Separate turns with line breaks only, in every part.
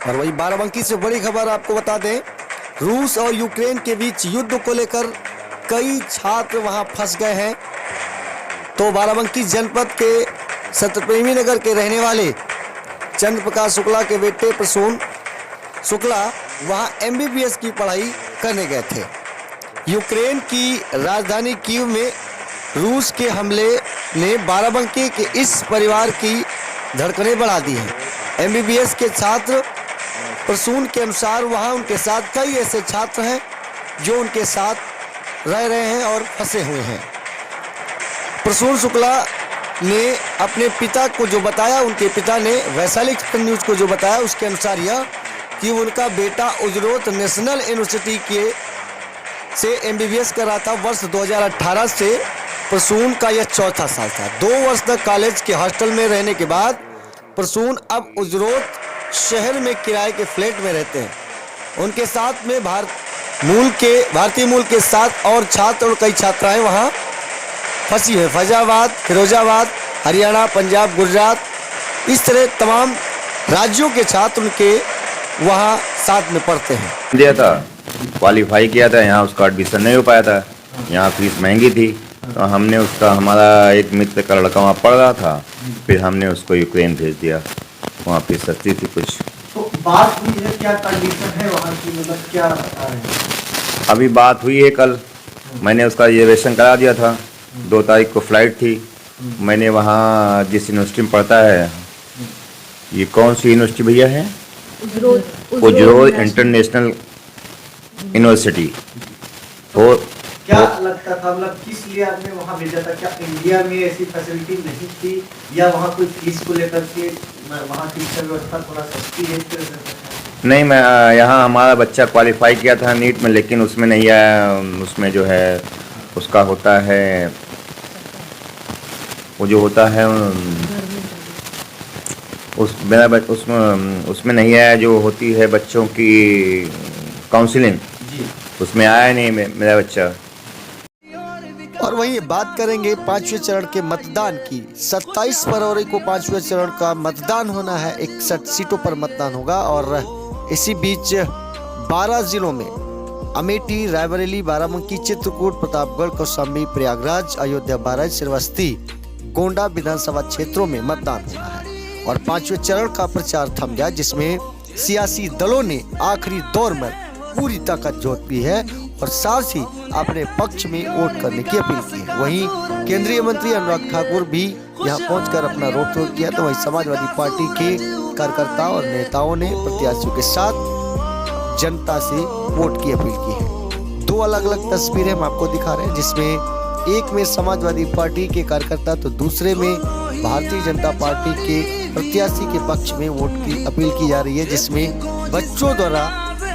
और वही बाराबंकी से बड़ी खबर आपको बता दें, रूस और यूक्रेन के बीच युद्ध को लेकर कई छात्र वहां फंस गए हैं। तो बाराबंकी जनपद के सत्यप्रेमी नगर के रहने वाले चंद्र प्रकाश शुक्ला के बेटे प्रसून शुक्ला वहां MBBS की पढ़ाई करने गए थे। यूक्रेन की राजधानी कीव में रूस के हमले ने बाराबंकी के इस परिवार की धड़कनें बढ़ा दी हैं। MBBS के छात्र प्रसून के अनुसार वहां उनके साथ कई ऐसे छात्र हैं जो उनके साथ रह रहे हैं और फंसे हुए हैं। प्रसून शुक्ला ने अपने पिता को जो बताया, उनके पिता ने वैशाली एक्सप्रेस न्यूज को जो बताया, उसके अनुसार यह कि उनका बेटा उजरोत नेशनल यूनिवर्सिटी के से MBBS कर रहा था। वर्ष 2018 से प्रसून का यह चौथा साल था। 2 वर्ष तक कॉलेज के हॉस्टल में रहने के बाद प्रसून अब उजरोत शहर में किराए के फ्लैट में रहते हैं। उनके साथ में भारतीय मूल के 7 और छात्र और कई छात्राएं वहां फंसी है। फैजाबाद, फिरोजाबाद, हरियाणा, पंजाब, गुजरात, इस तरह तमाम राज्यों के छात्र उनके वहां साथ में पढ़ते हैं।
दिया था, क्वालिफाई किया था, यहाँ उसका एडमिशन नहीं हो पाया था, यहाँ फीस महंगी थी, तो हमने हमारा एक मित्र का लड़का वहाँ पढ़ रहा था, फिर हमने उसको यूक्रेन भेज दिया। वहाँ फीस सस्ती थी कुछ।
तो बात हुई है, क्या कंडीशन है वहाँ की, मतलब क्या बता रहे हैं?
अभी बात हुई है कल, मैंने उसका रिजर्वेशन करा दिया था। 2 तारीख को फ्लाइट थी। मैंने वहाँ जिस यूनिवर्सिटी में पढ़ता है, ये कौन सी यूनिवर्सिटी भैया है? उजरोत इंटरनेशनल यूनिवर्सिटी। और
क्या लगता था, मतलब किस लिए आपने वहाँ भेजा था? क्या इंडिया में ऐसी फैसिलिटी नहीं थी, या वहाँ कोई फीस को लेकर के वहाँ की शिक्षा व्यवस्था थोड़ा सस्ती है?
नहीं, मैं यहाँ हमारा बच्चा क्वालिफाई किया था नीट में, लेकिन उसमें नहीं आया। उसमें जो है उसका होता है, वो जो होता है उसमें नहीं आया, जो होती है बच्चों की काउंसलिंग, उसमें आया नहीं मेरा बच्चा।
और वहीं बात करेंगे 5वें चरण के मतदान की। 27 फरवरी को 5वें चरण का मतदान होना है। 61 सीटों पर मतदान होगा और इसी बीच 12 जिलों में अमेठी, रायबरेली, बाराबंकी, चित्रकूट, प्रतापगढ़, कौशाम्बी, प्रयागराज, अयोध्या, बहराइच, श्रावस्ती, गोंडा विधानसभा क्षेत्रों में मतदान होना है। और 5वें चरण का प्रचार थम गया, जिसमें सियासी दलों ने आखिरी दौर में पूरी ताकत झोंक दी है और साथ ही अपने पक्ष में वोट करने की अपील की है। वहीं केंद्रीय मंत्री अनुराग ठाकुर भी यहां पहुंचकर अपना रोड शो किया। तो वहीं समाजवादी पार्टी के कार्यकर्ताओं और नेताओं ने प्रत्याशियों के साथ जनता से वोट की अपील की है। 2 अलग अलग तस्वीरें हम आपको दिखा रहे हैं, जिसमें एक में समाजवादी पार्टी के कार्यकर्ता तो दूसरे में भारतीय जनता पार्टी के प्रत्याशी के पक्ष में वोट की अपील की जा रही है, जिसमें बच्चों द्वारा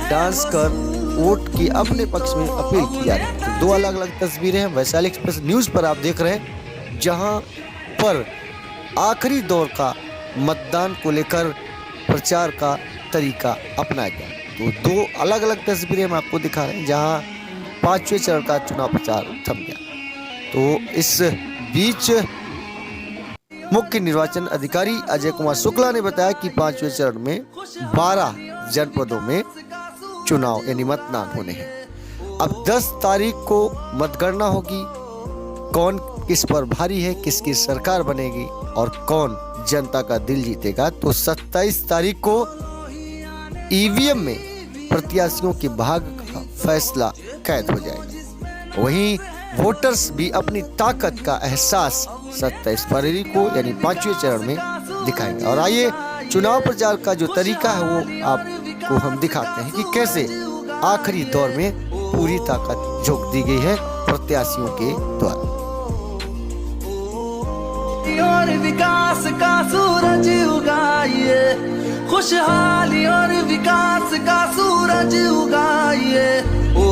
डांस कर वोट की अपने पक्ष में अपील की जा रही है। तो 2 अलग अलग तस्वीरें हैं वैशाली एक्सप्रेस न्यूज पर आप देख रहे हैं, जहां पर आखिरी दौर का मतदान को लेकर प्रचार का तरीका अपनाया गया। तो 2 अलग अलग तस्वीरें हम आपको दिखा रहे हैं, जहां 5वें चरण का चुनाव प्रचार थम गया। तो इस बीच मुख्य निर्वाचन अधिकारी अजय कुमार शुक्ला ने बताया कि 5वें चरण में 12 जनपदों में चुनाव यानी मतदान होने हैं। अब 10 तारीख को मतगणना होगी। कौन किस पर भारी है, किसकी सरकार बनेगी और कौन जनता का दिल जीतेगा, तो 27 तारीख को EVM में प्रत्याशियों के भाग्य का फैसला कैद हो जाएगा। वहीं वोटर्स भी अपनी ताकत का एहसास 27 फरवरी को यानी 5वें चरण में दिखाएंगे। और आइए चुनाव प्रचार का जो तरीका है वो आपको हम दिखाते हैं कि कैसे आखिरी दौर में पूरी ताकत झोंक दी गई है प्रत्याशियों के द्वारा।
और विकास का सूरज उगाइए, खुशहाली और विकास का सूरज उगाइए। ओ